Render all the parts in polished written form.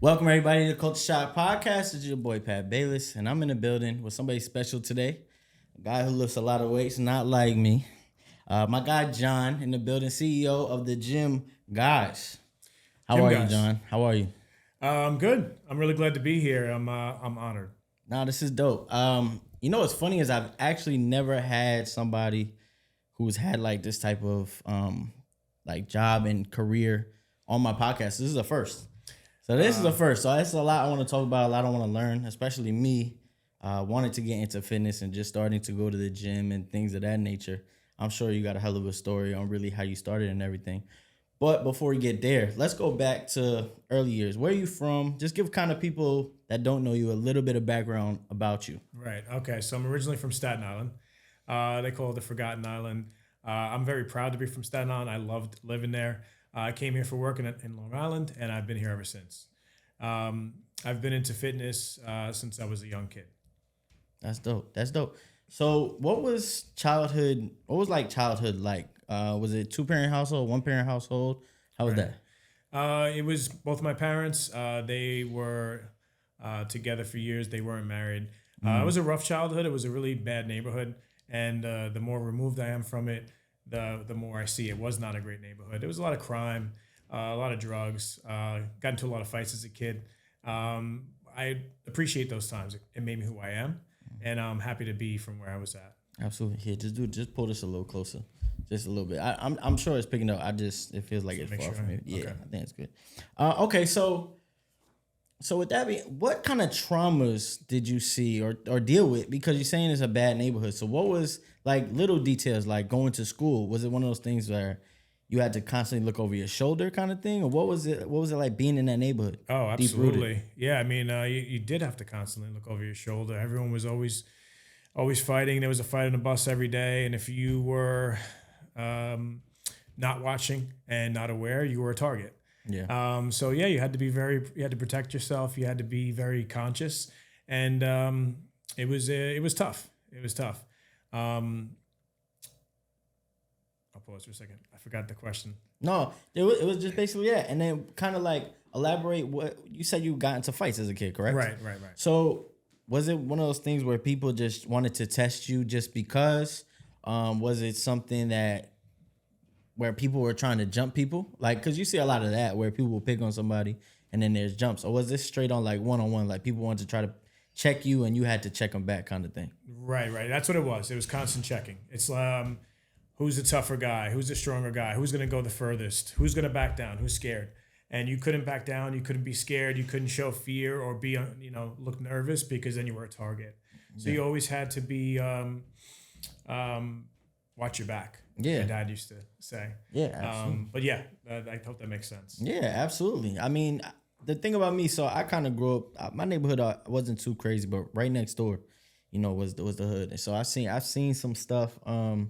Welcome everybody to the Culture Shock Podcast. It's your boy Pat Bayless, and I'm in the building with somebody special today. A guy who lifts a lot of weights, not like me. My guy John in the building, CEO of the Gym Guyz. How Gym are you, Guyz. John? How are you? I'm good. I'm really glad to be here. I'm honored. Now this is dope. What's funny is I've actually never had somebody who's had like this type of like job and career on my podcast. This is the first. So this is the first. So that's a lot I want to talk about, a lot I want to learn, especially me wanting to get into fitness and just starting to go to the gym and things of that nature. I'm sure you got a hell of a story on really how you started and everything. But before we get there, let's go back to early years. Where are you from? Just give kind of people that don't know you a little bit of background about you. Right. Okay. So I'm originally from Staten Island. They call it the Forgotten Island. I'm very proud to be from Staten Island. I loved living there. I came here for work in Long Island, and I've been here ever since. I've been into fitness since I was a young kid. That's dope. That's dope. So what was childhood? What was like childhood like? Was it two-parent household, one-parent household? How was Right. that? It was both my parents. They were together for years. They weren't married. It was a rough childhood. It was a really bad neighborhood, and the more removed I am from it, the more I see it was not a great neighborhood. There was a lot of crime, a lot of drugs. Got into a lot of fights as a kid. I appreciate those times. It made me who I am, and I'm happy to be from where I was at. Absolutely. Here, just pull this a little closer, just a little bit. I'm sure it's picking up. It feels like it's Make far sure. from me. Yeah, Okay. I think it's good. Okay, so with that being, what kind of traumas did you see or deal with? Because you're saying it's a bad neighborhood. So what was like little details like going to school? Was it one of those things where you had to constantly look over your shoulder kind of thing, or what was it? What was it like being in that neighborhood? Oh, Deep rooted. absolutely. Yeah, I mean, you did have to constantly look over your shoulder. Everyone was always fighting. There was a fight on the bus every day, and if you were not watching and not aware, you were a target. Yeah. So yeah, you had to protect yourself. You had to be very conscious, and it was tough. It was tough. Um, I'll pause for a second. I forgot the question. No, it was just basically that, and then kind of like elaborate what you said. You got into fights as a kid, correct? Right. So was it one of those things where people just wanted to test you just because? Was it something that where people were trying to jump people? Like, cause you see a lot of that where people will pick on somebody and then there's jumps. Or was this straight on like one on one? Like people wanted to try to check you and you had to check them back, kind of thing. Right. That's what it was. It was constant checking. It's who's the tougher guy, who's the stronger guy, who's gonna go the furthest, who's gonna back down, who's scared. And you couldn't back down, you couldn't be scared, you couldn't show fear or be look nervous because then you were a target. So you always had to be watch your back. Yeah. My dad used to say. Yeah, absolutely. But yeah, I hope that makes sense. Yeah, absolutely. I mean, the thing about me, so I kind of grew up. My neighborhood wasn't too crazy, but right next door, was the hood. And so I've seen some stuff, and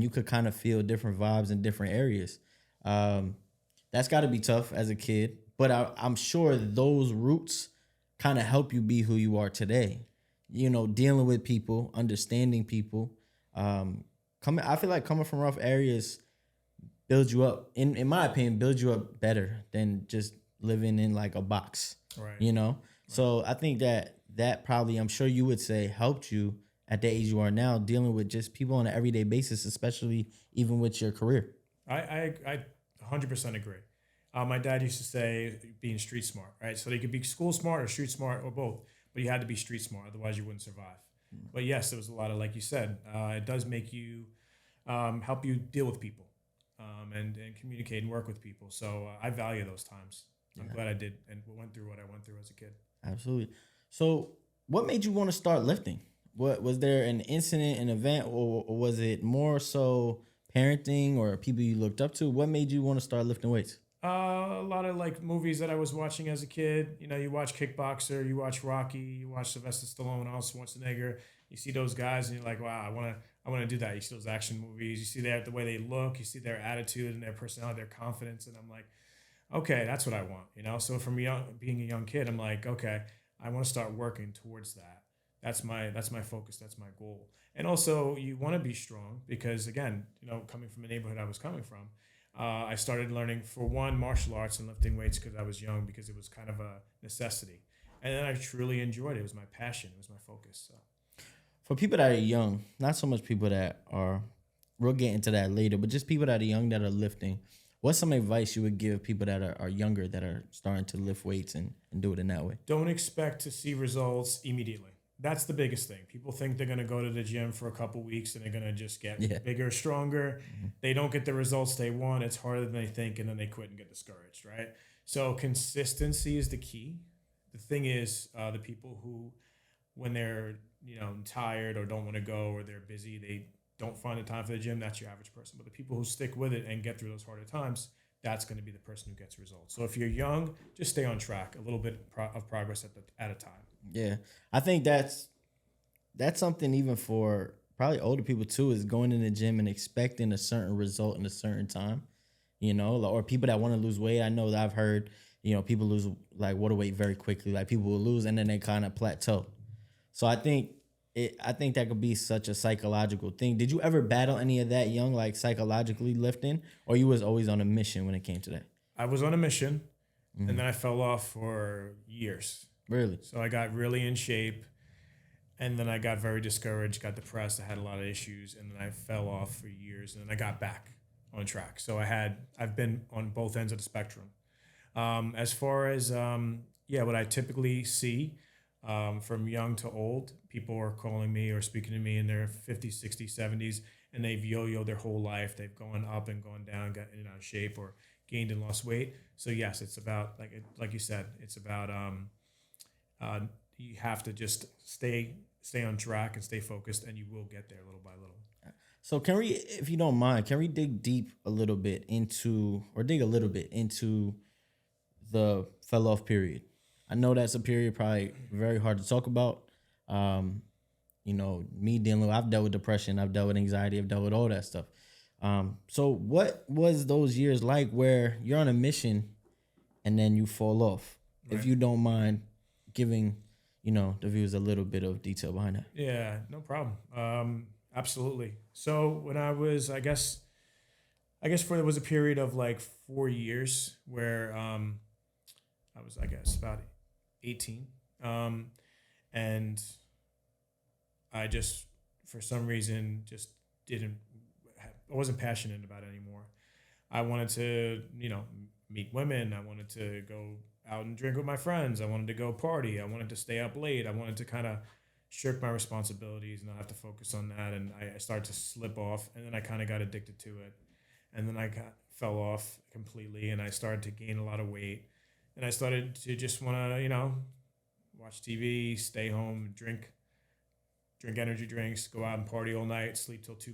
you could kind of feel different vibes in different areas. That's got to be tough as a kid, but I'm sure those roots kind of help you be who you are today. Dealing with people, understanding people. I feel like coming from rough areas builds you up. In my opinion, builds you up better than just living in like a box. Right. So I think that probably, I'm sure you would say, helped you at the age you are now, dealing with just people on an everyday basis, especially even with your career. I 100% agree. My dad used to say being street smart, right? So they could be school smart or street smart or both, but you had to be street smart, otherwise you wouldn't survive. But yes, there was a lot of, like you said, it does make you help you deal with people and communicate and work with people. So I value those times. I'm glad I did and went through what I went through as a kid. Absolutely. So what made you want to start lifting? What was there an incident, an event, or was it more so parenting or people you looked up to? What made you want to start lifting weights? A lot of like movies that I was watching as a kid. You watch Kickboxer, you watch Rocky, you watch Sylvester Stallone, Arnold Schwarzenegger. You see those guys, and you're like, wow, I wanna do that. You see those action movies, you see the way they look, you see their attitude and their personality, their confidence, and I'm like, okay, that's what I want. So from being a young kid, I'm like, okay, I want to start working towards that. That's my focus. That's my goal. And also, you want to be strong because, again, coming from a neighborhood I was coming from, I started learning, for one, martial arts and lifting weights because I was young, because it was kind of a necessity. And then I truly enjoyed it. It was my passion. It was my focus. So. For people that are young, not so much people that are, we'll get into that later, but just people that are young that are lifting, what's some advice you would give people that are younger that are starting to lift weights and do it in that way? Don't expect to see results immediately. That's the biggest thing. People think they're going to go to the gym for a couple weeks and they're going to just get bigger, stronger. They don't get the results they want. It's harder than they think, and then they quit and get discouraged, right? So consistency is the key. The thing is, the people who, when they're tired or don't want to go or they're busy, they don't find the time for the gym. That's your average person. But the people who stick with it and get through those harder times, that's going to be the person who gets results. So if you're young, just stay on track. A little bit of progress at a time. Yeah, I think that's something even for probably older people too, is going in the gym and expecting a certain result in a certain time, or people that want to lose weight. I know that I've heard, people lose like water weight very quickly. Like people will lose and then they kind of plateau. So I think that could be such a psychological thing. Did you ever battle any of that young, like psychologically lifting, or you was always on a mission when it came to that? I was on a mission, and then I fell off for years. Really? So I got really in shape, and then I got very discouraged, got depressed. I had a lot of issues, and then I fell off for years, and then I got back on track. So I've been on both ends of the spectrum. As far as what I typically see, from young to old, people are calling me or speaking to me in their 50s, 60s, 70s, and they've yo-yoed their whole life. They've gone up and gone down, got in and out of shape, or gained and lost weight. So yes, it's about, like you said, it's about you have to just stay on track and stay focused, and you will get there little by little. So can we, if you don't mind, can we dig a little bit into the fell off period? I know that's a period probably very hard to talk about. Me dealing with, I've dealt with depression, I've dealt with anxiety, I've dealt with all that stuff. So what was those years like where you're on a mission and then you fall off? Right. If you don't mind giving, the viewers a little bit of detail behind that. Yeah, no problem. Absolutely. So when I was, I guess there was a period of like 4 years where I was, I guess, about 18. And I just, for some reason, just I wasn't passionate about it anymore. I wanted to, meet women. I wanted to go out and drink with my friends. I wanted to go party. I wanted to stay up late. I wanted to kind of shirk my responsibilities and not have to focus on that. And I started to slip off, and then I kind of got addicted to it. And then I fell off completely, and I started to gain a lot of weight. And I started to just want to, watch TV, stay home, drink energy drinks, go out and party all night, sleep till 2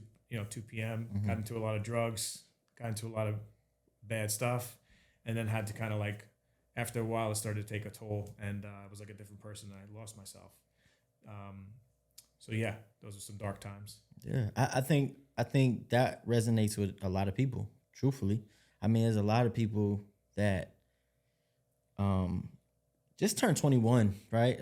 p.m. Mm-hmm. Got into a lot of drugs, got into a lot of bad stuff, and then had to kind of after a while, it started to take a toll, and I was like a different person. I lost myself. So yeah, those are some dark times. Yeah, I think that resonates with a lot of people. Truthfully, I mean, there's a lot of people that just turned 21, right?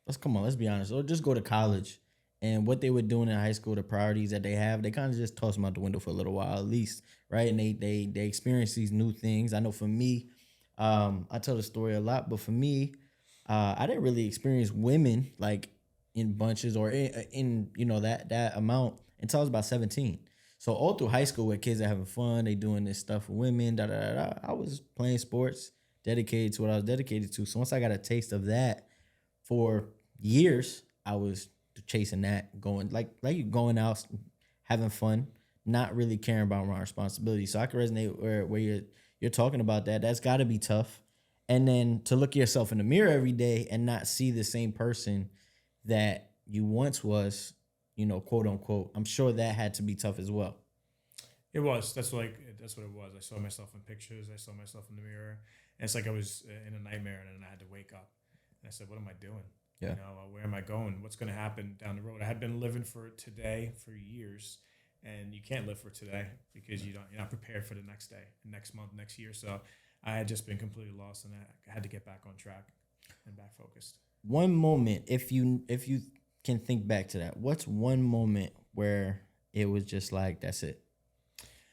Let's be honest, or just go to college, and what they were doing in high school, the priorities that they have, they kind of just toss them out the window for a little while at least, right? And they experience these new things. I know for me, I tell the story a lot, but for me, I didn't really experience women like in bunches or in that amount until I was about 17. So all through high school, where kids are having fun, they doing this stuff with women, I was playing sports, dedicated to what I was dedicated to. So once I got a taste of that for years, I was chasing that, going going out, having fun, not really caring about my responsibility. So I can resonate where you're talking about that. That's got to be tough. And then to look yourself in the mirror every day and not see the same person that you once was, quote unquote, I'm sure that had to be tough as well. It was. That's what it was. I saw myself in pictures. I saw myself in the mirror. And it's like I was in a nightmare, and then I had to wake up. And I said, what am I doing? Yeah. Where am I going? What's going to happen down the road? I had been living for today for years, and you can't live for today because you're not prepared for the next day, next month, next year. So I had just been completely lost, and I had to get back on track and back focused. One moment, if you can think back to that, what's one moment where it was just like, that's it,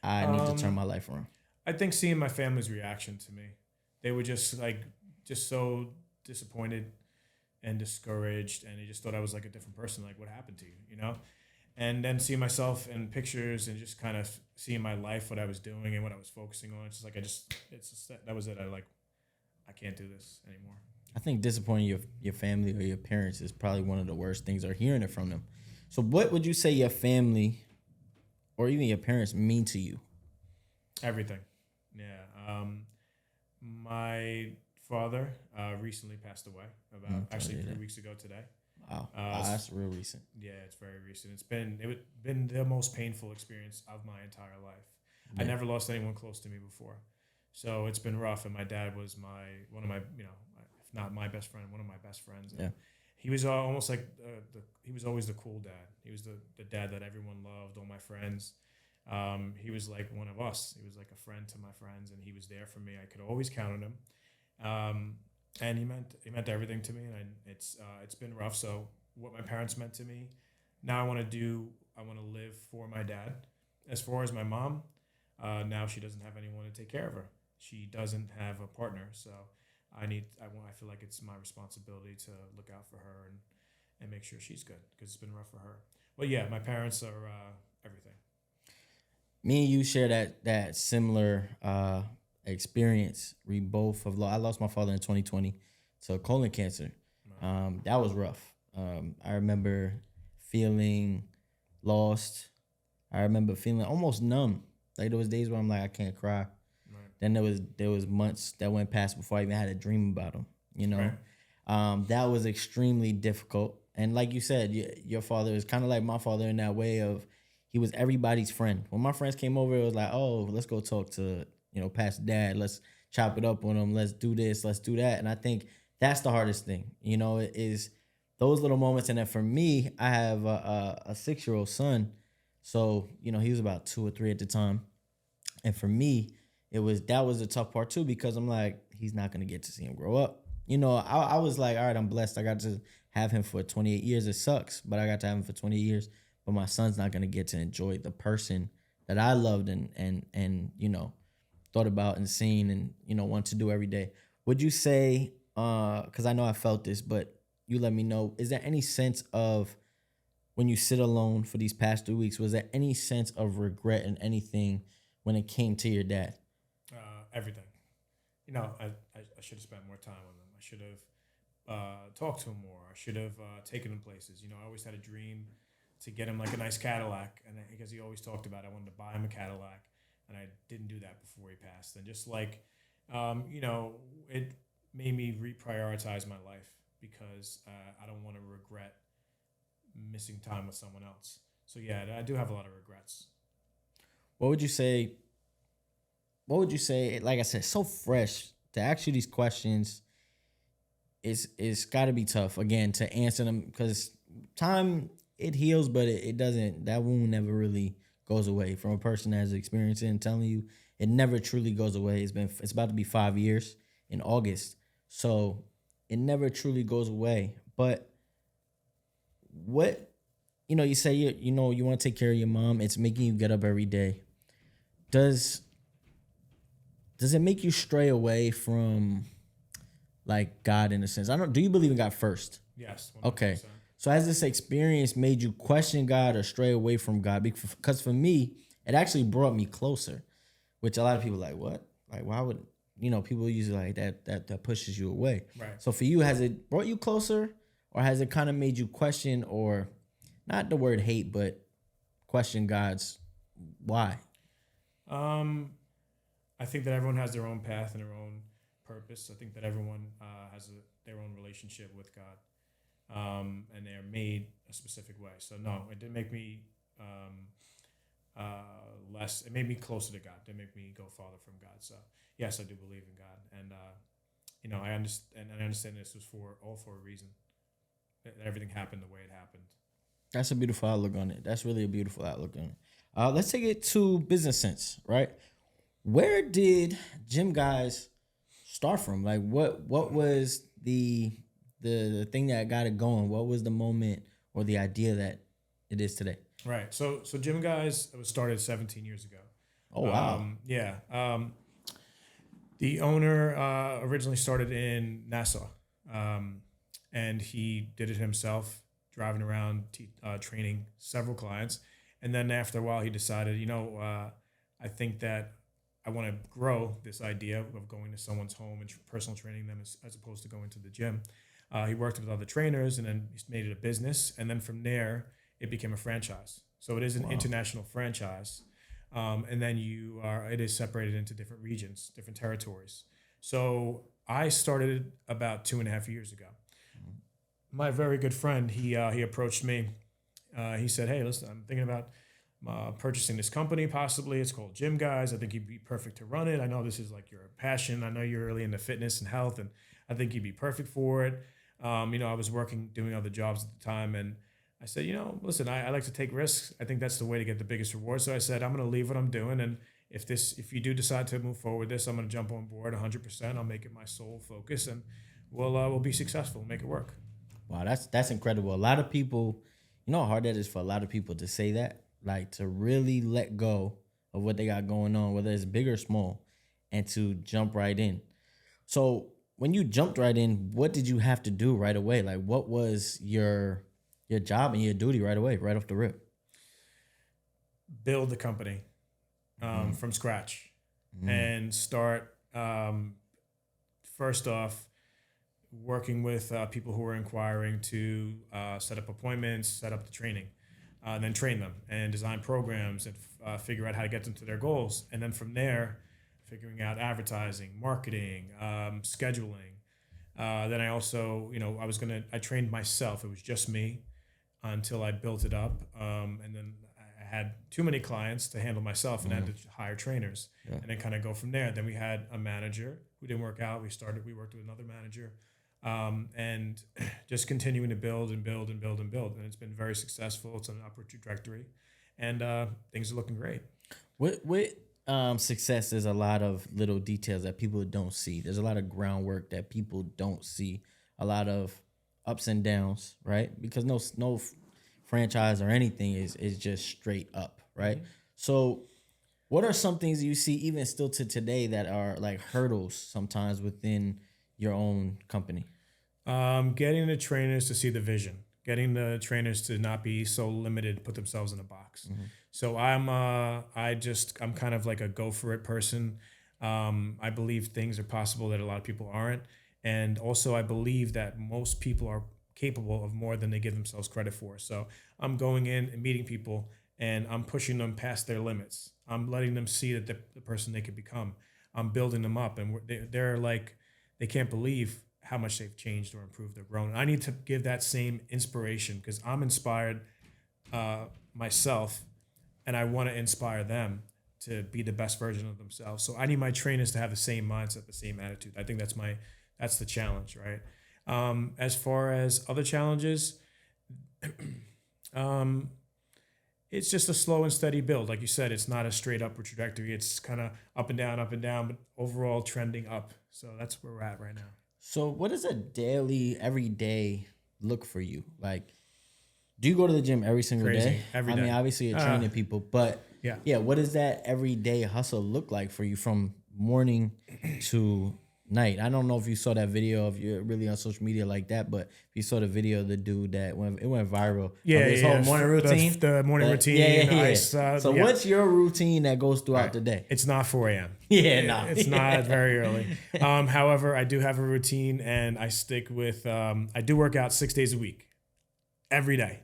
I need to turn my life around? I think seeing my family's reaction to me, they were just so disappointed and discouraged, and they just thought I was like a different person. Like, what happened to you, you know? And then seeing myself in pictures and just kind of seeing my life, what I was doing and what I was focusing on. It's just like it's just that was it. I can't do this anymore. I think disappointing your family or your parents is probably one of the worst things, or hearing it from them. So what would you say your family or even your parents mean to you? Everything. Yeah. My father recently passed away about actually 3 weeks ago today. Wow, that's real recent. Yeah, it's very recent. It's been the most painful experience of my entire life. Yeah. I never lost anyone close to me before, so it's been rough. And my dad was one of my, if not my best friend, one of my best friends. And yeah, he was almost like he was always the cool dad. He was the dad that everyone loved, all my friends. He was like one of us. He was like a friend to my friends, and he was there for me. I could always count on him. And he meant everything to me, and it's been rough. So what my parents meant to me, now I want to live for my dad. As far as my mom, now she doesn't have anyone to take care of her. She doesn't have a partner, so I feel like it's my responsibility to look out for her and make sure she's good, because it's been rough for her. But yeah, my parents are everything. Me and you share that similar experience. We both have I lost my father in 2020 to colon cancer. That was rough. I remember feeling lost. I remember feeling almost numb. Like, there was days where I'm like, I can't cry. Right. Then there was months that went past before I even had a dream about him. You know, right. That was extremely difficult. And like you said, your father is kind of like my father in that way of, he was everybody's friend. When my friends came over, it was like, oh, let's go talk to, past dad. Let's chop it up on him. Let's do this. Let's do that. And I think that's the hardest thing, is those little moments. And then for me, I have a 6-year-old son. So, he was about 2 or 3 at the time. And for me, that was the tough part too, because I'm like, he's not going to get to see him grow up. I was like, all right, I'm blessed. I got to have him for 28 years. It sucks, but I got to have him for 20 years. But my son's not going to get to enjoy the person that I loved and thought about and seen and, want to do every day. Would you say, because I know I felt this, but you let me know, is there any sense of, when you sit alone for these past 3 weeks, was there any sense of regret in anything when it came to your dad? Everything. I should have spent more time with him. I should have talked to him more. I should have taken him places. I always had a dream to get him like a nice Cadillac, and because he always talked about it, I wanted to buy him a Cadillac, and I didn't do that before he passed. And just like, it made me reprioritize my life, because I don't want to regret missing time with someone else. So yeah, I do have a lot of regrets. What would you say? Like I said, so fresh to ask you these questions. It's got to be tough again to answer them, because time, it heals, but it doesn't. That wound never really goes away. From a person that has experienced it and telling you, it never truly goes away. It's about to be 5 years in August, so it never truly goes away. But what, you say you want to take care of your mom. It's making you get up every day. Does it make you stray away from, like, God in a sense? Do you believe in God first? Yes. 100%. Okay. So has this experience made you question God or stray away from God? Because for me, it actually brought me closer, which a lot of people are like, what? Like, why would, people usually like that pushes you away. Right. So for you, has it brought you closer, or has it kind of made you question, or not the word hate, but question God's why? I think that everyone has their own path and their own purpose. I think that everyone has their own relationship with God. And they're made a specific way. So no, it didn't make me less. It made me closer to God. It didn't make me go farther from God. So yes, I do believe in God, and I understand this was all for a reason. Everything happened the way it happened. That's a beautiful outlook on it. That's really a beautiful outlook on it. Let's take it to business sense, right? Where did Gym Guyz start from? Like, what was the thing that got it going? What was the moment or the idea that it is today? Right. So Gym Guyz was started 17 years ago. Oh wow. Yeah. The owner originally started in Nassau, and he did it himself, driving around, training several clients. And then after a while, he decided, I think that I want to grow this idea of going to someone's home and personal training them as opposed to going to the gym. He worked with other trainers and then made it a business. And then from there, it became a franchise. So it is an international franchise. And then it is separated into different regions, different territories. So I started about 2.5 years ago. My very good friend, he approached me. He said, "Hey, listen, I'm thinking about purchasing this company possibly. It's called Gym Guyz. I think you'd be perfect to run it. I know this is like your passion. I know you're really into fitness and health, and I think you'd be perfect for it." I was doing other jobs at the time, and I said, listen, I like to take risks. I think that's the way to get the biggest reward. So I said, I'm going to leave what I'm doing, and if you do decide to move forward with this, I'm going to jump on board 100%. I'll make it my sole focus, and we'll be successful, make it work. Wow, that's incredible. A lot of people, you know how hard that is for a lot of people to say that, like to really let go of what they got going on, whether it's big or small, and to jump right in. So when you jumped right in, what did you have to do right away? Like, what was your job and your duty right away, right off the rip? Build the company from scratch and start, first off, working with people who are inquiring to set up appointments, set up the training, and then train them and design programs and figure out how to get them to their goals. And then from there, figuring out advertising, marketing, scheduling. Then I also, I trained myself. It was just me until I built it up. And then I had too many clients to handle myself and had to hire trainers and then kind of go from there. Then we had a manager who didn't work out. We worked with another manager. And just continuing to build and build and build and build. And it's been very successful. It's on an upward trajectory, and things are looking great. With success, there's a lot of little details that people don't see. There's a lot of groundwork that people don't see. A lot of ups and downs, right? Because no franchise or anything is just straight up, right? Mm-hmm. So what are some things you see even still to today that are like hurdles sometimes within your own company? Getting the trainers to see the vision, getting the trainers to not be so limited, put themselves in a box. Mm-hmm. So I'm kind of like a go for it person. I believe things are possible that a lot of people aren't. And also I believe that most people are capable of more than they give themselves credit for. So I'm going in and meeting people and I'm pushing them past their limits. I'm letting them see that the person they could become. I'm building them up, and they're like, they can't believe how much they've changed or improved or grown. I need to give that same inspiration because I'm inspired myself, and I want to inspire them to be the best version of themselves. So I need my trainers to have the same mindset, the same attitude. I think that's the challenge, right? As far as other challenges, it's just a slow and steady build. Like you said, it's not a straight upward trajectory. It's kind of up and down, but overall trending up. So that's where we're at right now. So what does a daily, everyday look for you? Like, do you go to the gym every single day? Every day. I mean, obviously you're training people, but yeah. What does that everyday hustle look like for you from morning to night? I don't know if you saw that video, if you're really on social media like that, but if you saw the video of the dude that went viral. His whole morning routine. The morning routine. So what's your routine that goes throughout the day? It's not 4 a.m. It's not very early. However, I do have a routine, and I stick with, I do work out 6 days a week, every day.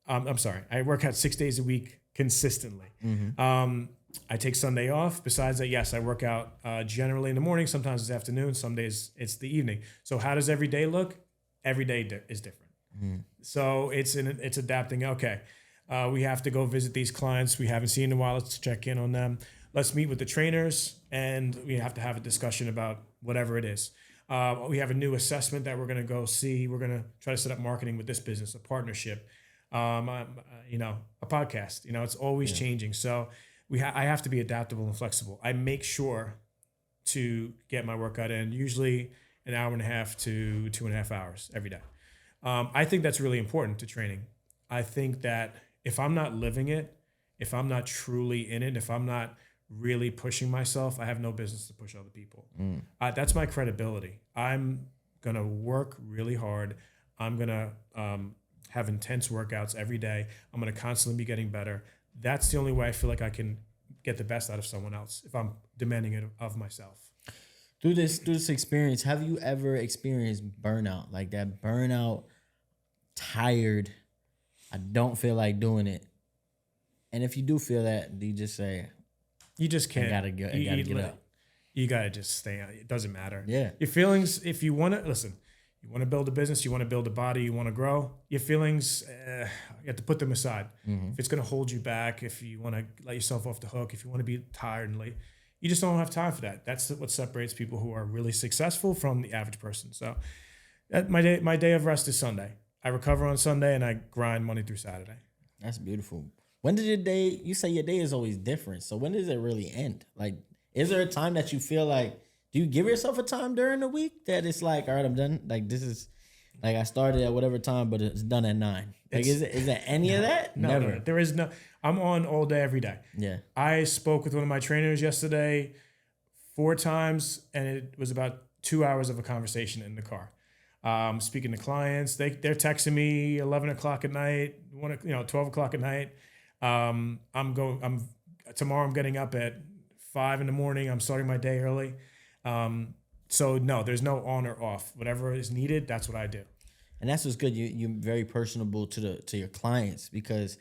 I'm sorry. I work out 6 days a week consistently. Mm-hmm. I take Sunday off. Besides that, yes, I work out generally in the morning. Sometimes it's afternoon. Some days it's the evening. So how does every day look? Every day is different. Mm-hmm. So it's adapting. Okay, we have to go visit these clients we haven't seen in a while. Let's check in on them. Let's meet with the trainers, and we have to have a discussion about whatever it is. We have a new assessment that we're going to go see. We're going to try to set up marketing with this business, a partnership, a podcast. It's always changing. So I have to be adaptable and flexible. I make sure to get my workout in, usually an hour and a half to 2.5 hours every day. I think that's really important to training. I think that if I'm not living it, if I'm not truly in it, if I'm not really pushing myself, I have no business to push other people. That's my credibility. I'm going to work really hard. I'm going to have intense workouts every day. I'm going to constantly be getting better. That's the only way I feel like I can get the best out of someone else if I'm demanding it of myself. Through this experience, have you ever experienced burnout? Like that burnout, tired, I don't feel like doing it. And if you do feel that, do you just say, you just can't. I gotta get up. You gotta just stay on. It doesn't matter. Yeah. Your feelings, if you want to, listen, you want to build a business, you want to build a body, you want to grow, your feelings, you have to put them aside. If it's going to hold you back, if you want to let yourself off the hook, if you want to be tired and late, you just don't have time for that. That's what separates people who are really successful from the average person. So my day of rest is Sunday. I recover on Sunday and I grind Monday through Saturday. That's beautiful. When did your day, you say your day is always different. So when does it really end? Like, is there a time that you feel like, do you give yourself a time during the week that it's like, all right, I'm done? Like, this is, like, I started at whatever time, but it's done at 9. Like, is there any of that? No, Never. no, there is no, I'm on all day, every day. Yeah. I spoke with one of my trainers yesterday 4 times, and it was about 2 hours of a conversation in the car. Speaking to clients, they're texting me 11 o'clock at night, 12 o'clock at night. Tomorrow I'm getting up at 5 in the morning. I'm starting my day early. So no, there's no on or off. Whatever is needed, that's what I do. And that's what's good. You're very personable to your clients, because,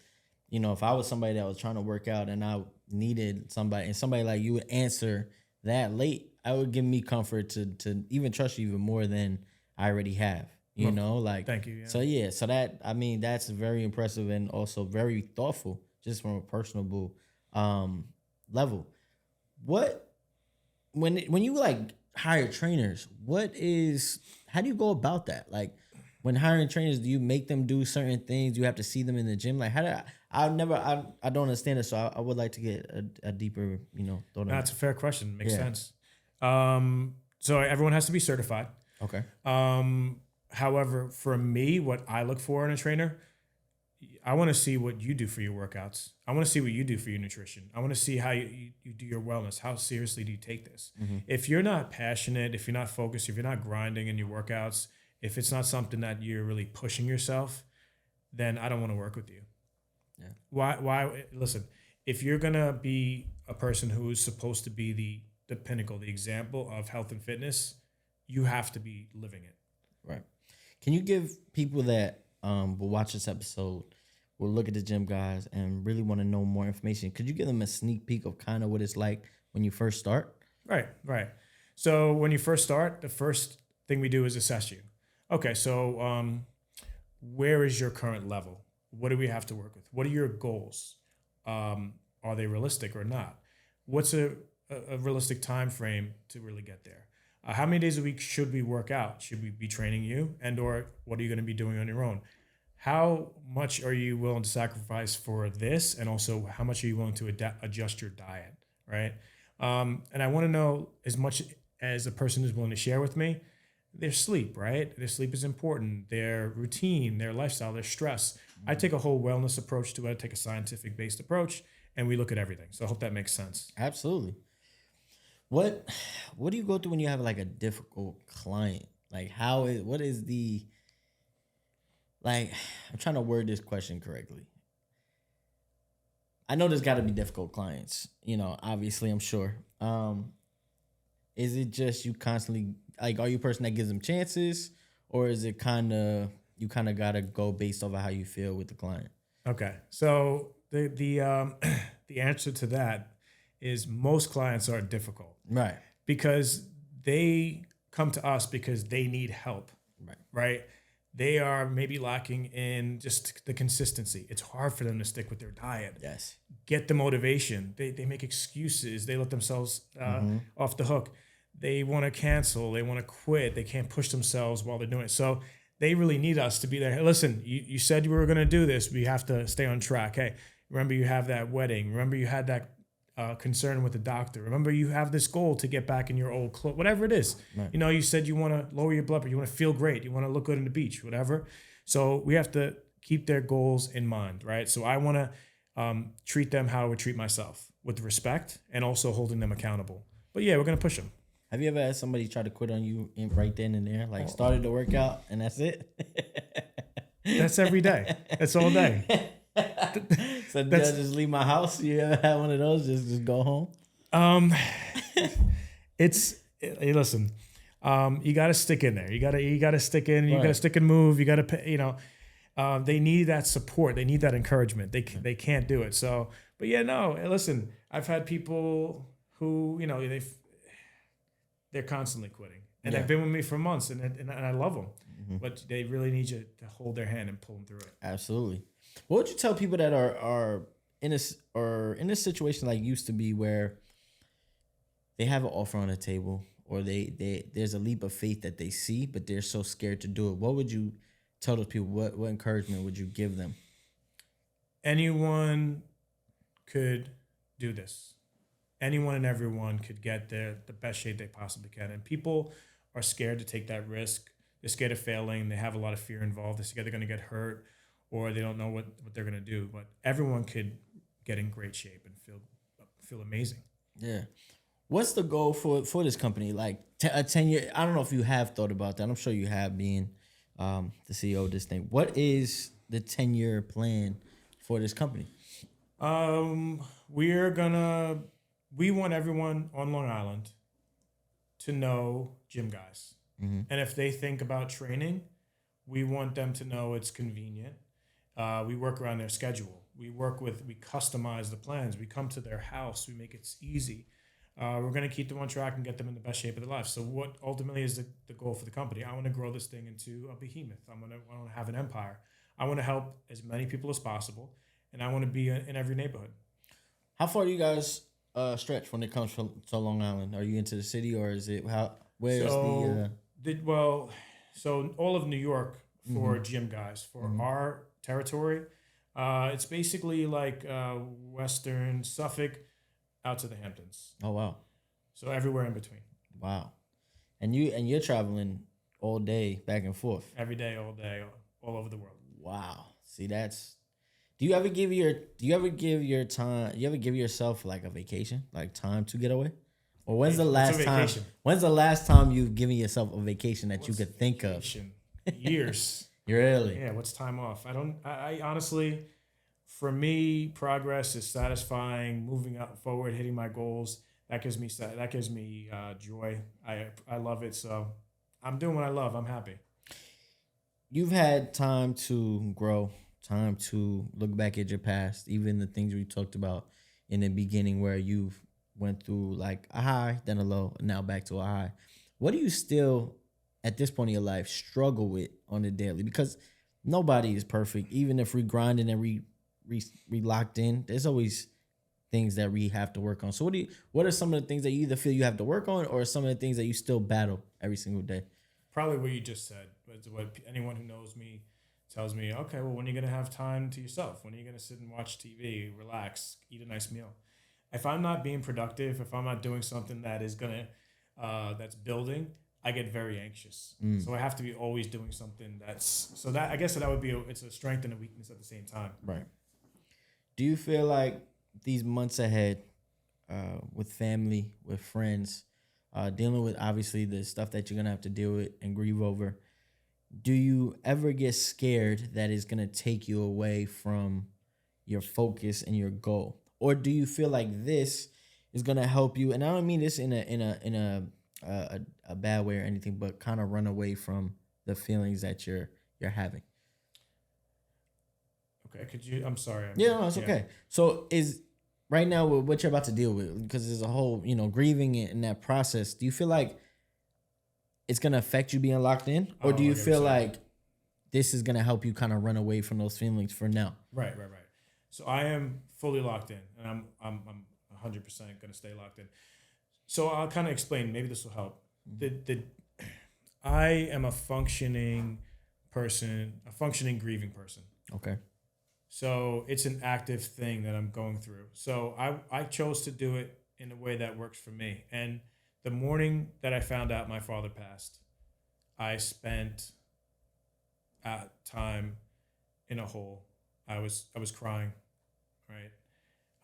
if I was somebody that was trying to work out and I needed somebody, and somebody like you would answer that late, I would give me comfort to even trust you even more than I already have. Thank you. Yeah. So that's very impressive and also very thoughtful, just from a personable level. When you like hire trainers, how do you go about that? Like, when hiring trainers, do you make them do certain things? Do you have to see them in the gym? Like, I don't understand it, so I would like to get a deeper, thought on That's that. a fair question. Makes sense. So everyone has to be certified. Okay. However, for me, what I look for in a trainer, I want to see what you do for your workouts. I want to see what you do for your nutrition. I want to see how you do your wellness. How seriously do you take this? If you're not passionate, if you're not focused, if you're not grinding in your workouts, if it's not something that you're really pushing yourself, then I don't want to work with you. Yeah. Why? Listen, if you're going to be a person who is supposed to be the pinnacle, the example of health and fitness, you have to be living it. Right. Can you give people that will watch this episode, will look at the Gym Guyz and really want to know more information, could you give them a sneak peek of kind of what it's like when you first start? Right. So when you first start, the first thing we do is assess you. Okay, so where is your current level? What do we have to work with? What are your goals? Are they realistic or not? What's a realistic time frame to really get there? How many days a week should we work out? Should we be training you? And or what are you going to be doing on your own? How much are you willing to sacrifice for this? And also, how much are you willing to adjust your diet, right? And I want to know as much as a person is willing to share with me, their sleep, right? Their sleep is important. Their routine, their lifestyle, their stress. I take a whole wellness approach to it. I take a scientific-based approach, and we look at everything. So I hope that makes sense. Absolutely. What do you go through when you have like a difficult client? Like, I'm trying to word this question correctly. I know there's got to be difficult clients, obviously, I'm sure. Is it just you constantly, like, are you a person that gives them chances, or is it you kind of got to go based off of how you feel with the client? Okay. So the answer to that is most clients are difficult. Right. Because they come to us because they need help. Right. They are maybe lacking in just the consistency. It's hard for them to stick with their diet. Yes. Get the motivation. They make excuses. They let themselves off the hook. They want to cancel. They want to quit. They can't push themselves while they're doing it. So they really need us to be there. Hey, listen, you said you were going to do this. We have to stay on track. Hey, remember you have that wedding. Remember you had that concern with the doctor. Remember you have this goal to get back in your old clothes, whatever it is. Right. You said you want to lower your blood pressure. You want to feel great. You want to look good on the beach, whatever. So we have to keep their goals in mind, right? So I want to treat them how I would treat myself. with respect and also holding them accountable. But yeah, we're going to push them. Have you ever had somebody try to quit on you right then and there? Like started the workout and that's it? That's every day. That's all day. So did I just leave my house? You ever had one of those? Just go home? Hey, listen, you got to stick in there. You got to stick in. You got to stick and move. You got to, they need that support. They need that encouragement. They can't do it. So, but yeah, no, listen, I've had people who, they're constantly quitting and they've been with me for months and I love them, but they really need you to hold their hand and pull them through it. Absolutely. What would you tell people that are in a situation like used to be where they have an offer on the table or there's a leap of faith that they see, but they're so scared to do it? What would you tell those people? What encouragement would you give them? Anyone could do this. Anyone and everyone could get the best shape they possibly can. And people are scared to take that risk. They're scared of failing. They have a lot of fear involved. They're scared they're going to get hurt or they don't know what they're going to do. But everyone could get in great shape and feel amazing. Yeah. What's the goal for this company? Like a 10-year, I don't know if you have thought about that. I'm sure you have, being the CEO of this thing. What is the 10-year plan for this company? We want everyone on Long Island to know Gym Guyz. Mm-hmm. And if they think about training, we want them to know it's convenient. We work around their schedule. We customize the plans. We come to their house. We make it easy. We're going to keep them on track and get them in the best shape of their life. So what ultimately is the goal for the company? I want to grow this thing into a behemoth. I want to have an empire. I want to help as many people as possible, and I want to be in every neighborhood. How far do you guys stretch when it comes to Long Island? Are you into the city, or is it So all of New York for Gym Guyz, for our territory, it's basically like Western Suffolk out to the Hamptons. Oh wow! So everywhere in between. Wow, and you're traveling all day back and forth. Every day, all day, all over the world. Wow. See, that's. Do you ever give yourself like a vacation, like time to get away? Or when's the last time you've given yourself a vacation that you could think of? Years. Really? Yeah. What's time off? I honestly, for me, progress is satisfying. Moving up forward, hitting my goals. That gives me joy. I love it. So I'm doing what I love. I'm happy. You've had time to grow, time to look back at your past, even the things we talked about in the beginning where you've went through like a high, then a low, now back to a high. What do you still, at this point in your life, struggle with on the daily? Because nobody is perfect. Even if we grinding and we locked in, there's always things that we have to work on. So what are some of the things that you either feel you have to work on or some of the things that you still battle every single day? Probably what you just said. What anyone who knows me tells me, okay, well, when are you going to have time to yourself? When are you going to sit and watch TV, relax, eat a nice meal? If I'm not being productive, if I'm not doing something that is that's building, I get very anxious. So I have to be always doing something I guess that would be it's a strength and a weakness at the same time. Right. Do you feel like these months ahead, with family, with friends, dealing with obviously the stuff that you're going to have to deal with and grieve over, do you ever get scared that it's going to take you away from your focus and your goal? Or do you feel like this is going to help you? And I don't mean this in a bad way or anything, but kind of run away from the feelings that you're having. Okay. I'm sorry. It's okay. So is right now with what you're about to deal with, because there's a whole, grieving in that process. Do you feel like it's going to affect you being locked in? Or do you feel like this is going to help you kind of run away from those feelings for now? Right. So I am fully locked in, and I'm 100% going to stay locked in. So I'll kind of explain. Maybe this will help. I am a functioning person, a functioning grieving person. Okay. So it's an active thing that I'm going through. So I chose to do it in a way that works for me. And the morning that I found out my father passed, I spent time in a hole. I was crying, right?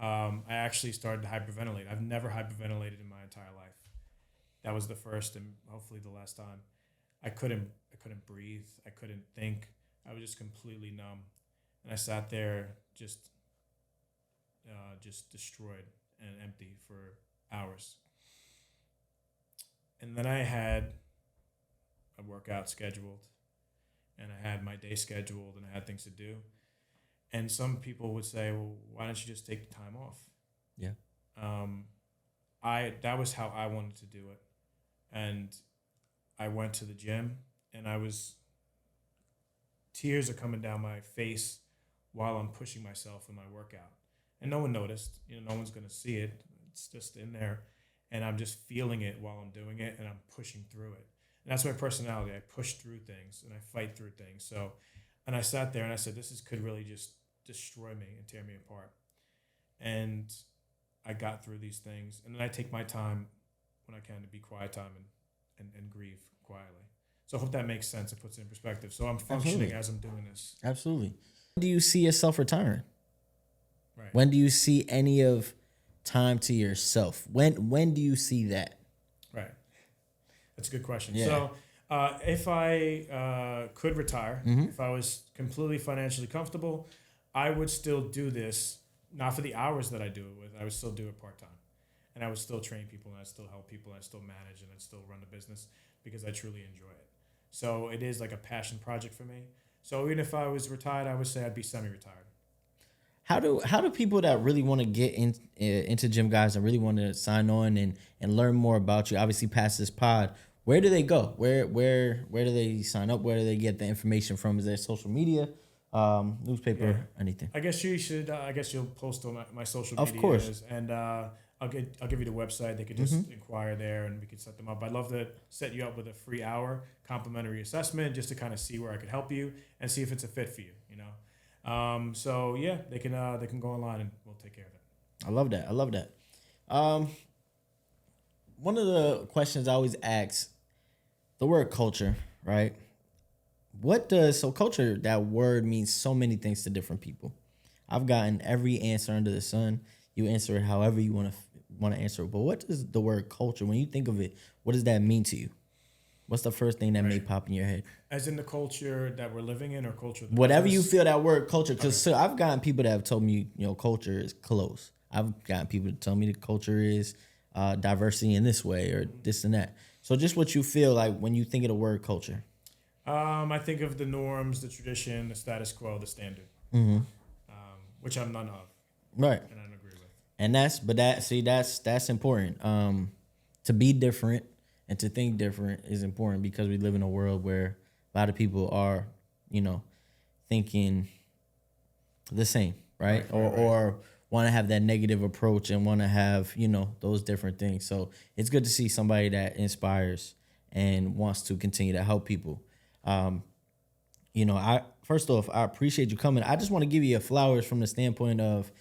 I actually started to hyperventilate. I've never hyperventilated in my entire life. That was the first and hopefully the last time. I couldn't breathe. I couldn't think. I was just completely numb, and I sat there just destroyed and empty for hours. And then I had a workout scheduled, and I had my day scheduled, and I had things to do. And some people would say, "Well, why don't you just take the time off?" Yeah. Um, I that was how I wanted to do it, and I went to the gym, and I was tears are coming down my face while I'm pushing myself in my workout, and no one noticed. No one's gonna see it. It's just in there, and I'm just feeling it while I'm doing it, and I'm pushing through it. And that's my personality. I push through things and I fight through things. So, and I sat there and I said, could really just destroy me and tear me apart. And I got through these things, and then I take my time when I can to be quiet time and grieve quietly. So I hope that makes sense. It puts it in perspective. So I'm functioning Absolutely. as I'm doing this. Absolutely. When do you see yourself retiring? Right. When do you see any of time to yourself? When do you see that? Right. That's a good question. Yeah. So if I could retire, Mhm. if I was completely financially comfortable, I would still do this, not for the hours that I do it with. I would still do it part time. And I would still train people, and I'd still help people, and I'd still manage, and I'd still run the business because I truly enjoy it. So it is like a passion project for me. So even if I was retired, I would say I'd be semi-retired. How do people that really want to get into Gym Guys and really want to sign on and learn more about you, obviously past this pod, where do they go? Where do they sign up? Where do they get the information from? Is there social media, newspaper, Yeah. anything? I guess you should. I guess you'll post on my social Of media. course. And I'll give you the website. They could just inquire there, and we could set them up. I'd love to set you up with a free hour complimentary assessment just to kind of see where I could help you and see if it's a fit for you. So yeah, they can go online and we'll take care of it. I love that. I love that. One of the questions I always ask, the word culture, right? Culture, that word means so many things to different people. I've gotten every answer under the sun. You answer it however you want to answer it. But what does the word culture, when you think of it, what does that mean to you? What's the first thing that may pop in your head? As in the culture that we're living in, or culture? Whatever you feel that word culture, because I've gotten people that have told me, culture is close. I've gotten people to tell me the culture is diversity in this way or this and that. So just what you feel like when you think of the word culture. I think of the norms, the tradition, the status quo, the standard, which I'm none of, Right. and I don't agree with. And that's important. To be different and to think different is important because we live in a world where a lot of people are, thinking the same, right? Or want to have that negative approach and want to have, those different things. So it's good to see somebody that inspires and wants to continue to help people. First off, I appreciate you coming. I just want to give you your flowers from the standpoint of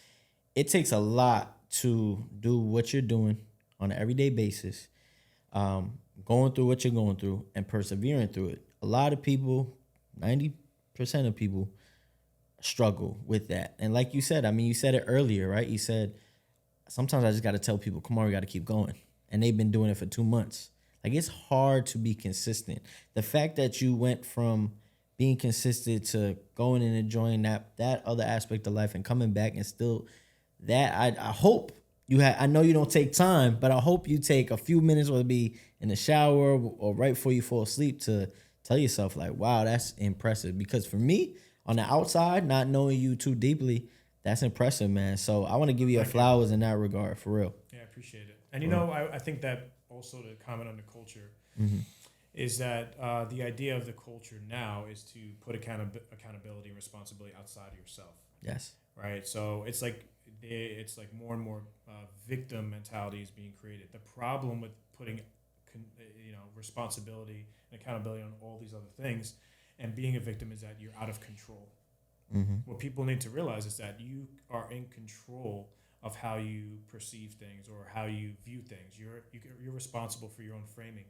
it takes a lot to do what you're doing on an everyday basis, going through what you're going through and persevering through it. A lot of people, 90% of people struggle with that. And like you said, you said it earlier, right? You said, sometimes I just got to tell people, come on, we got to keep going. And they've been doing it for 2 months. Like, it's hard to be consistent. The fact that you went from being consistent to going and enjoying that other aspect of life and coming back and still that, I hope I know you don't take time, but I hope you take a few minutes, whether it be in the shower or right before you fall asleep, to tell yourself like, wow, that's impressive. Because for me, on the outside, not knowing you too deeply, that's impressive, man. So I want to give you flowers in that regard, for real. Yeah, I appreciate it. And I think that also, to comment on the culture, is that the idea of the culture now is to put accountability and responsibility outside of yourself. Yes. Right. So it's like more and more victim mentality is being created. The problem with putting responsibility and accountability on all these other things and being a victim is that you're out of control. What people need to realize is that you are in control of how you perceive things or how you view things. You're responsible for your own framing,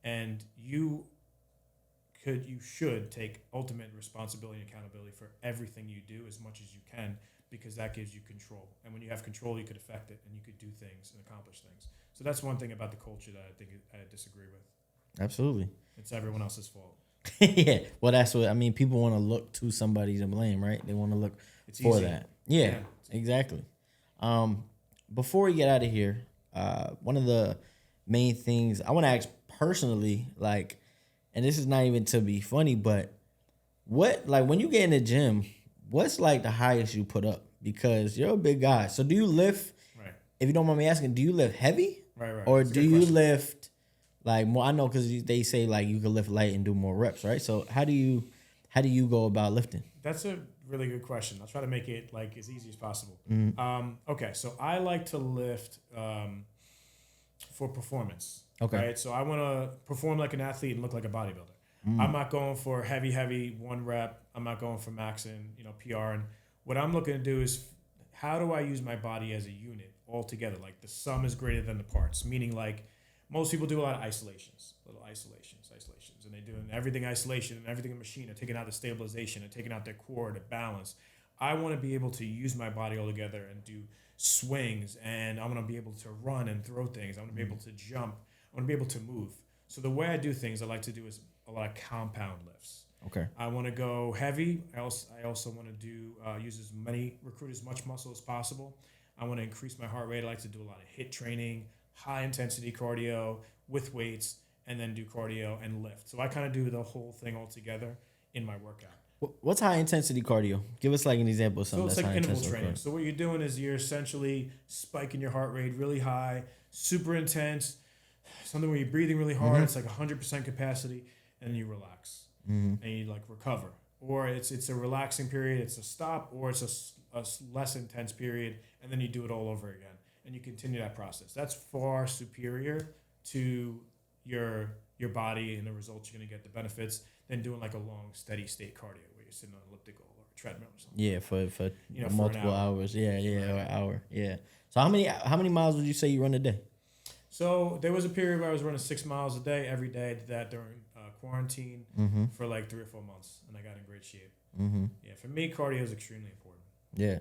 and you should take ultimate responsibility and accountability for everything you do as much as you can, because that gives you control. And when you have control, you could affect it and you could do things and accomplish things. So that's one thing about the culture that I think I disagree with. Absolutely. It's everyone else's fault. Yeah. Well, that's what I mean. People want to look to somebody to blame, right? They want to look for easy. That. Yeah, exactly. Before we get out of here, one of the main things I want to ask personally, like, and this is not even to be funny, but what, like, when you get in the gym, what's like the highest you put up? Because you're a big guy. So do you lift, right? If you don't mind me asking, do you lift heavy? Right. Or do you lift like more? I know because they say like you can lift light and do more reps, right? So how do you go about lifting? That's a really good question. I'll try to make it like as easy as possible. Okay, so I like to lift for performance. Okay. Right? So I want to perform like an athlete and look like a bodybuilder. I'm not going for heavy 1 rep. I'm not going for maxing, PR. And what I'm looking to do is how do I use my body as a unit all together? Like the sum is greater than the parts, meaning like most people do a lot of little isolations, and they're doing everything isolation and everything in machine. They're taking out the stabilization and taking out their core, the balance. I want to be able to use my body all together and do swings, and I want to be able to run and throw things. I want to be able to jump. I want to be able to move. So the way I do things, I like to do is a lot of compound lifts. Okay. I want to go heavy. I also want to do recruit as much muscle as possible. I want to increase my heart rate. I like to do a lot of HIIT training, high intensity cardio with weights, and then do cardio and lift. So I kind of do the whole thing all together in my workout. What's high intensity cardio? Give us like an example of something. So it's like interval training. Cardio. So what you're doing is you're essentially spiking your heart rate really high, super intense, something where you're breathing really hard. It's like 100% capacity, and then you relax and you like recover. Or it's a relaxing period, it's a stop, or it's a less intense period, and then you do it all over again. And you continue that process. That's far superior to your body and the results you're going to get, the benefits, than doing like a long, steady state cardio where you're sitting on an elliptical or a treadmill or something. Yeah, for multiple hours. Yeah, or an hour. Yeah. So how many miles would you say you run a day? So there was a period where I was running 6 miles a day every day. I did that during quarantine for like 3 or 4 months, and I got in great shape. Yeah, for me, cardio is extremely important. Yeah.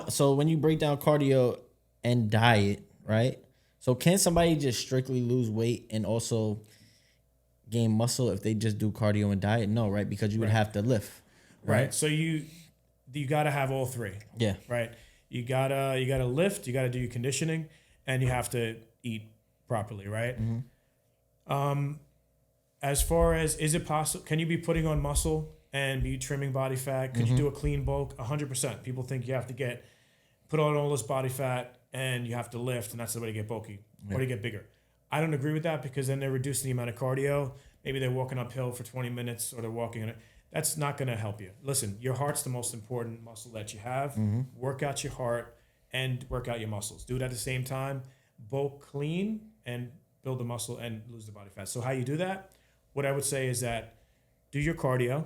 So when you break down cardio and diet, right? So can somebody just strictly lose weight and also gain muscle if they just do cardio and diet? No, right? Because you would have to lift. Right. So you got to have all three. Yeah. Right. You gotta lift. You gotta do your conditioning, and you have to eat properly. Right. As far as is it possible? Can you be putting on muscle and be trimming body fat? Could you do a clean bulk? 100%. People think you have to put on all this body fat and you have to lift, and that's the way to get bulky or to get bigger. I don't agree with that, because then they're reducing the amount of cardio. Maybe they're walking uphill for 20 minutes or they're walking in it. That's not going to help you. Listen, your heart's the most important muscle that you have. Work out your heart and work out your muscles. Do it at the same time. Bulk clean and build the muscle and lose the body fat. So how you do that? What I would say is that do your cardio.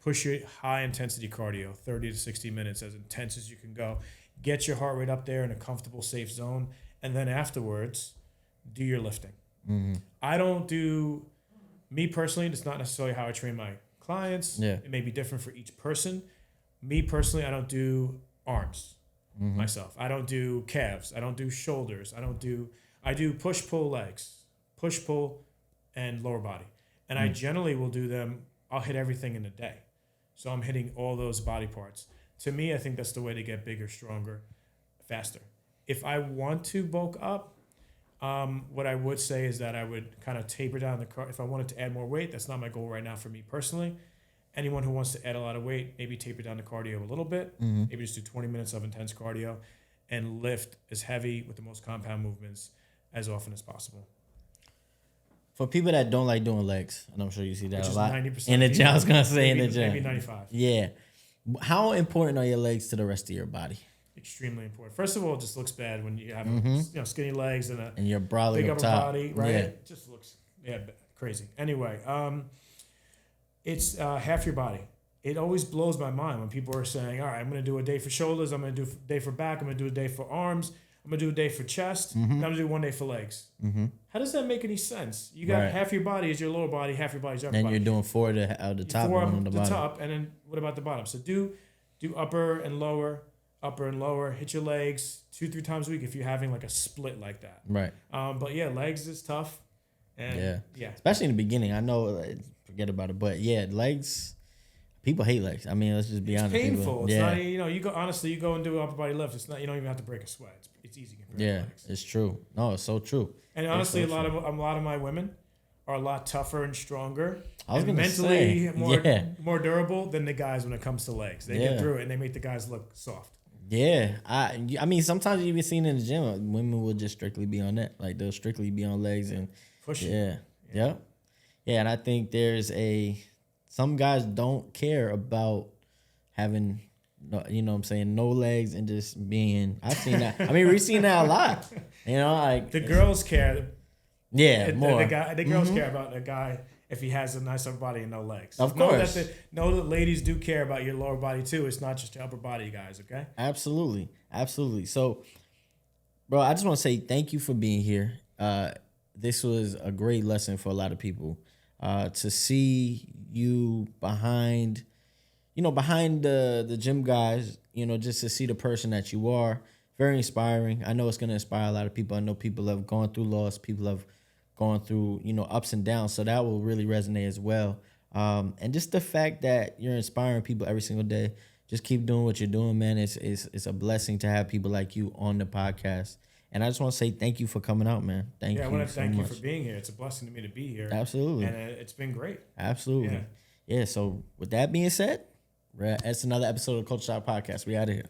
Push your high intensity cardio, 30 to 60 minutes, as intense as you can go. Get your heart rate up there in a comfortable, safe zone. And then afterwards, do your lifting. I don't do, me personally, it's not necessarily how I train my clients. Yeah. It may be different for each person. Me personally, I don't do arms myself. I don't do calves. I don't do shoulders. I do push-pull legs, push-pull and lower body. And I generally will do them, I'll hit everything in a day. So I'm hitting all those body parts. To me, I think that's the way to get bigger, stronger, faster. If I want to bulk up, what I would say is that I would kind of taper down the car. If I wanted to add more weight, that's not my goal right now for me personally. Anyone who wants to add a lot of weight, maybe taper down the cardio a little bit. Maybe just do 20 minutes of intense cardio and lift as heavy with the most compound movements as often as possible. For people that don't like doing legs, and I'm sure you see that a lot 90% in the gym. I was gonna say in the gym, maybe 95. Yeah. How important are your legs to the rest of your body? Extremely important. First of all, it just looks bad when you have skinny legs and your brolic big up upper top. body, right? Yeah. It just looks crazy. Anyway, it's half your body. It always blows my mind when people are saying, all right, I'm going to do a day for shoulders, I'm going to do a day for back, I'm going to do a day for arms, I'm going to do a day for chest, and I'm going to do 1 day for legs. How does that make any sense? You got half your body is your lower body, half your body is your upper body. And you're doing 4 at the top, 4 1 on the bottom. top, and then what about the bottom? So do do upper and lower. Hit your legs 2-3 times a week if you're having like a split like that. Right. But yeah, legs is tough. And yeah. Especially in the beginning. I know, forget about it. But yeah, legs, people hate legs. I mean, let's just be honest. It's painful. People, It's not, you go and do an upper body lift. It's not, you don't even have to break a sweat. It's easy compared to legs. It's true. No, it's so true. And honestly, a lot of my women are a lot tougher and stronger. I was and gonna mentally say, more durable than the guys when it comes to legs. They get through it and they make the guys look soft. Yeah, I mean, sometimes you even seen in the gym, women will just strictly be on that. Like they'll strictly be on legs and push. Yeah. And I think some guys don't care about having, you know what I'm saying, no legs and just being. I've seen that. I mean, we've seen that a lot. You know, like the girls care. Yeah, more. The girls care about a guy if he has a nice upper body and no legs. Of course. Know that ladies do care about your lower body too. It's not just your upper body, guys, okay? Absolutely. So, bro, I just want to say thank you for being here. This was a great lesson for a lot of people. To see you behind the Gym Guyz, just to see the person that you are, very inspiring. I know it's going to inspire a lot of people. I know people have gone through loss. People have going through, ups and downs. So that will really resonate as well. And just the fact that you're inspiring people every single day. Just keep doing what you're doing, man. It's a blessing to have people like you on the podcast. And I just want to say thank you for coming out, man. Thank you. I want to thank you much. for being here. It's a blessing to me to be here. Absolutely. And it's been great. Absolutely. Yeah. So with that being said, that's another episode of Culture Shock Podcast. We out of here.